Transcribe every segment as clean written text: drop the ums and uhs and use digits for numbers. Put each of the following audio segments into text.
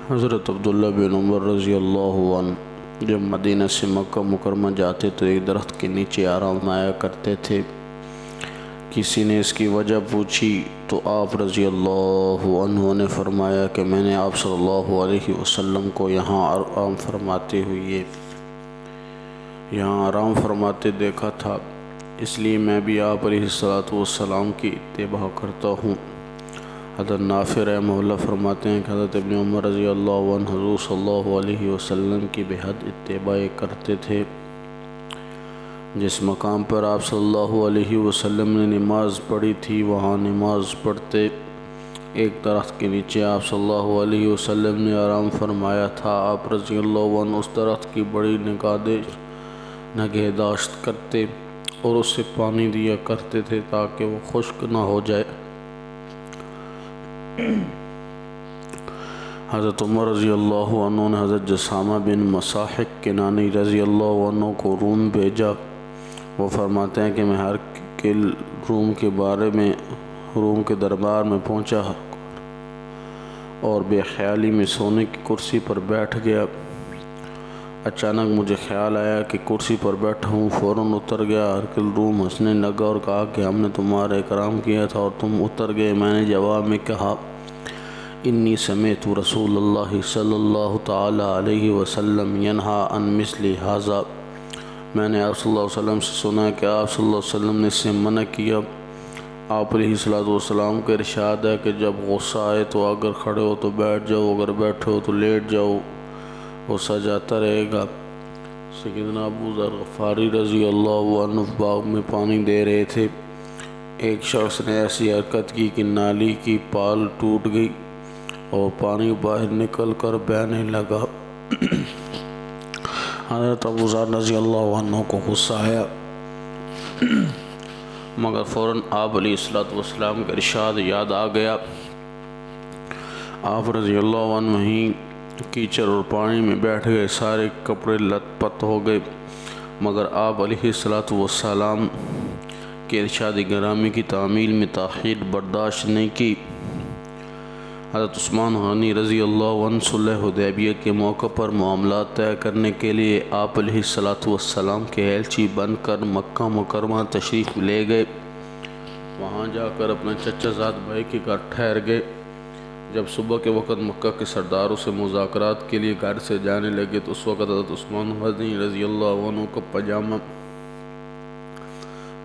حضرت عبداللہ بن عمر رضی اللہ عنہ جب مدینہ سے مکہ مکرمہ جاتے تو ایک درخت کے نیچے آرام آیا کرتے تھے۔ کسی نے اس کی وجہ پوچھی تو آپ رضی اللہ عنہ نے فرمایا کہ میں نے آپ صلی اللہ علیہ وسلم کو یہاں آرام فرماتے دیکھا تھا، اس لیے میں بھی آپ علیہ السلام کی اتباع کرتا ہوں۔ حضرت نافع رحمہ اللہ فرماتے ہیں کہ حضرت ابن عمر رضی اللہ عنہ حضور صلی اللہ علیہ وسلم کی بے حد اتباع کرتے تھے۔ جس مقام پر آپ صلی اللہ علیہ وسلم نے نماز پڑھی تھی وہاں نماز پڑھتے ایک درخت کے نیچے آپ صلی اللہ علیہ وسلم نے آرام فرمایا تھا۔ آپ رضی اللہ عنہ اس درخت کی بڑی نگہداشت کرتے اور اس سے پانی دیا کرتے تھے تاکہ وہ خشک نہ ہو جائے۔ حضرت عمر رضی اللہ عنہ نے حضرت جسامہ بن مصاحق کنانی رضی اللہ عنہ کو روم بھیجا۔ وہ فرماتے ہیں کہ میں ہر روم کے دربار میں پہنچا اور بے خیالی میں سونے کی کرسی پر بیٹھ گیا۔ اچانک مجھے خیال آیا کہ کرسی پر بیٹھا ہوں، فوراً اتر گیا۔ ہرقل روم ہنسنے لگا اور کہا کہ ہم نے تمہارا اکرام کیا تھا اور تم اتر گئے۔ میں نے جواب میں کہا انی سمعت رسول اللہ صلی اللہ تعالی علیہ وسلم ینہا عن مثل ھذا، میں نے آپ صلی اللہ علیہ وسلم سے سنا کہ آپ صلی اللہ علیہ وسلم نے اس سے منع کیا۔ آپ علیہ السلام کا ارشاد ہے کہ جب غصہ آئے تو اگر کھڑے ہو تو بیٹھ جاؤ، اگر بیٹھے ہو تو لیٹ جاؤ، غصہ جاتا رہے گا۔ سیدنا ابو ذر غفاری رضی اللہ عنہ باغ میں پانی دے رہے تھے، ایک شخص نے ایسی حرکت کی کہ نالی کی پال ٹوٹ گئی اور پانی باہر نکل کر بہنے لگا۔ حضرت ابو ذر رضی اللہ عنہ کو غصہ آیا، مگر فوراً آپ علیہ السلام کا ارشاد یاد آ گیا۔ آپ رضی اللہ عنہ ہی کیچڑ اور پانی میں بیٹھ گئے، سارے کپڑے لت پت ہو گئے، مگر آپ علیہ السلام کے ارشاد گرامی کی تعمیل میں تاخیر برداشت نہیں کی۔ حضرت عثمان غنی رضی اللہ عنہ صلح حدیبیہ کے موقع پر معاملات طے کرنے کے لیے آپ علیہ السلام کے ایلچی بن کر مکہ مکرمہ تشریف لے گئے۔ وہاں جا کر اپنے چچا زاد بھائی کے گھر ٹھہر گئے۔ جب صبح کے وقت مکہ کے سرداروں سے مذاکرات کے لیے گھر سے جانے لگے تو اس وقت حضرت عثمان غنی رضی اللہ عنہ کا پاجامہ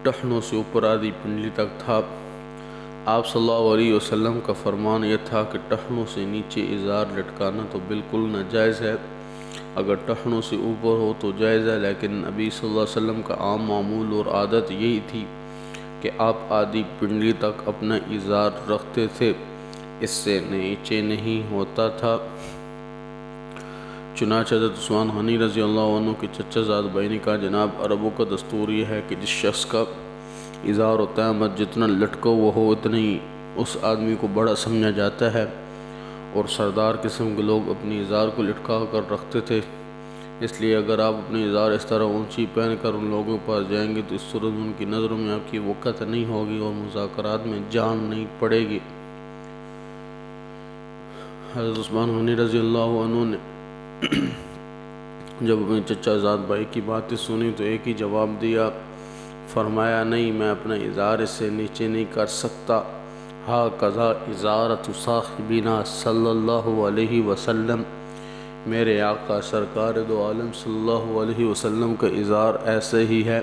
ٹخنوں سے اوپر آدھی پنڈلی تک تھا۔ آپ صلی اللہ علیہ وسلم کا فرمان یہ تھا کہ ٹخنوں سے نیچے ازار لٹکانا تو بالکل ناجائز ہے، اگر ٹخنوں سے اوپر ہو تو جائز ہے، لیکن نبی صلی اللہ علیہ وسلم کا عام معمول اور عادت یہی تھی کہ آپ آدھی پنڈلی تک اپنا ازار رکھتے تھے، اس سے نیچے نہیں ہوتا تھا۔ چنانچہ حضرت عثمان غنی رضی اللہ عنہ کے چچا زاد بھائی نے کہا جناب عربوں کا دستور یہ ہے کہ جس شخص کا ازار و تہمت جتنا لٹکا ہوا ہو اتنا ہی اس آدمی کو بڑا سمجھا جاتا ہے، اور سردار قسم کے لوگ اپنی ازار کو لٹکا کر رکھتے تھے، اس لیے اگر آپ اپنی ازار اس طرح اونچی پہن کر ان لوگوں کے پاس جائیں گے تو اس صورت میں ان کی نظروں میں آپ کی وقت نہیں ہوگی اور مذاکرات میں جان نہیں پڑے گی۔ حضرت عثمان غنی رضی اللہ عنہ نے جب اپنے چچا زاد بھائی کی باتیں سنی تو ایک ہی جواب دیا، فرمایا نہیں، میں اپنا ازار اس سے نیچے نہیں کر سکتا۔ ھذا ازارۃ صاحبنا صلی اللہ علیہ وسلم، میرے آقا سرکار دو عالم صلی اللہ علیہ وسلم کا ازار ایسے ہی ہے،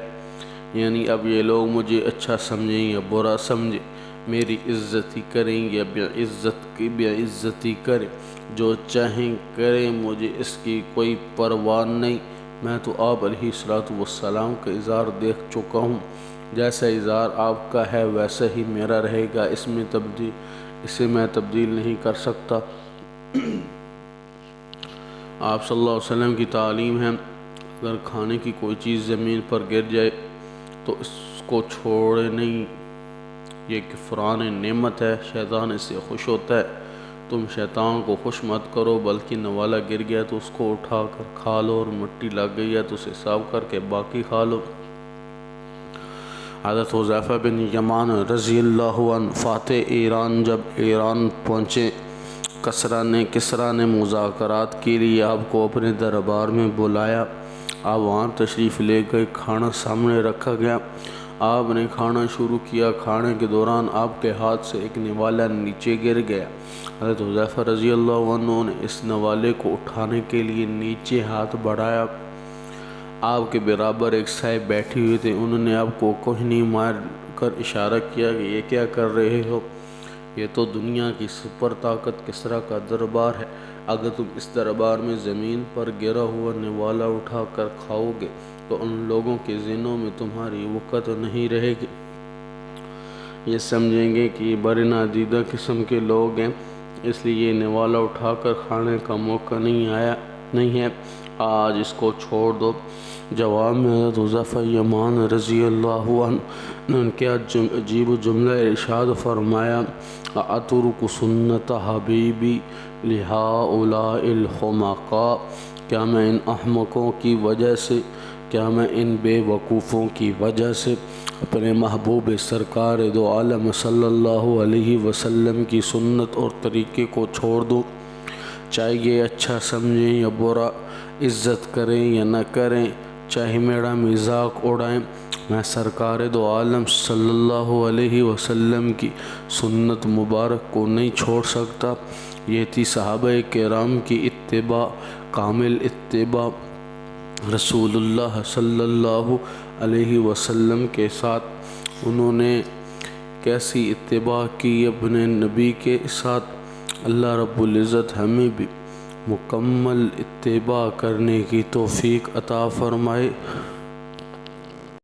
یعنی اب یہ لوگ مجھے اچھا سمجھیں یا برا سمجھیں، میری عزت ہی کریں یا بے عزتی کریں، جو چاہیں کریں، مجھے اس کی کوئی پرواہ نہیں۔ میں تو آپ علیہ السلام کا ازار دیکھ چکا ہوں، جیسا ازار آپ کا ہے ویسا ہی میرا رہے گا، اسے میں تبدیل نہیں کر سکتا۔ آپ صلی اللہ علیہ وسلم کی تعلیم ہے اگر کھانے کی کوئی چیز زمین پر گر جائے تو اس کو چھوڑے نہیں، یہ کفران نعمت ہے، شیطان اس سے خوش ہوتا ہے، تم شیطان کو خوش مت کرو بلکہ نوالا گر گیا تو اس کو اٹھا کر کھا لو اور مٹی لگ گئی ہے تو اسے صاف کر کے باقی کھا لو۔ حضرت حذیفہ بن یمان رضی اللہ عنہ فاتح ایران جب ایران پہنچے کسرا نے مذاکرات کے لیے آپ کو اپنے دربار میں بلایا۔ آپ وہاں تشریف لے گئے، کھانا سامنے رکھا گیا، آپ نے کھانا شروع کیا۔ کھانے کے دوران آپ کے ہاتھ سے ایک نوالا نیچے گر گیا۔ حضرت حذیفہ رضی اللہ عنہ نے اس نوالے کو اٹھانے کے لیے نیچے ہاتھ بڑھایا۔ آپ کے برابر ایک صاحب بیٹھی ہوئی تھے، انہوں نے آپ کو کوہنی مار کر اشارہ کیا کہ یہ کیا کر رہے ہو؟ یہ تو دنیا کی سپر طاقت کسریٰ کا دربار ہے، اگر تم اس دربار میں زمین پر گرا ہوا نوالا اٹھا کر کھاؤ گے تو ان لوگوں کے ذہنوں میں تمہاری وقت نہیں رہے گی، یہ سمجھیں گے کہ یہ بڑے نادیدہ قسم کے لوگ ہیں، اس لیے یہ نوالا اٹھا کر کھانے کا موقع نہیں ہے، آج اس کو چھوڑ دو۔ جواب میں حضرت حذیفہ یمان رضی اللہ عنہ نے ان کے عجیب جملہ ارشاد فرمایا، اَتُرْکُ سُنَّتَ حَبِیبِی لِہَؤُلَاءِ الْحُمَقَاءِ، کیا میں ان احمقوں کی وجہ سے، کیا میں ان بے وقوفوں کی وجہ سے اپنے محبوب سرکار دو عالم صلی اللہ علیہ وسلم کی سنت اور طریقے کو چھوڑ دوں؟ چاہے یہ اچھا سمجھیں یا برا، عزت کریں یا نہ کریں، چاہے میرا مذاق اڑائیں، میں سرکار دو عالم صلی اللہ علیہ وسلم کی سنت مبارک کو نہیں چھوڑ سکتا۔ یہ تھی صحابہ کرام کی اتباع، کامل اتباع رسول اللہ صلی اللہ علیہ وسلم کے ساتھ۔ انہوں نے کیسی اتباع کی اپنے نبی کے ساتھ، اللہ رب العزت ہمیں بھی مکمل اتباع کرنے کی توفیق عطا فرمائے۔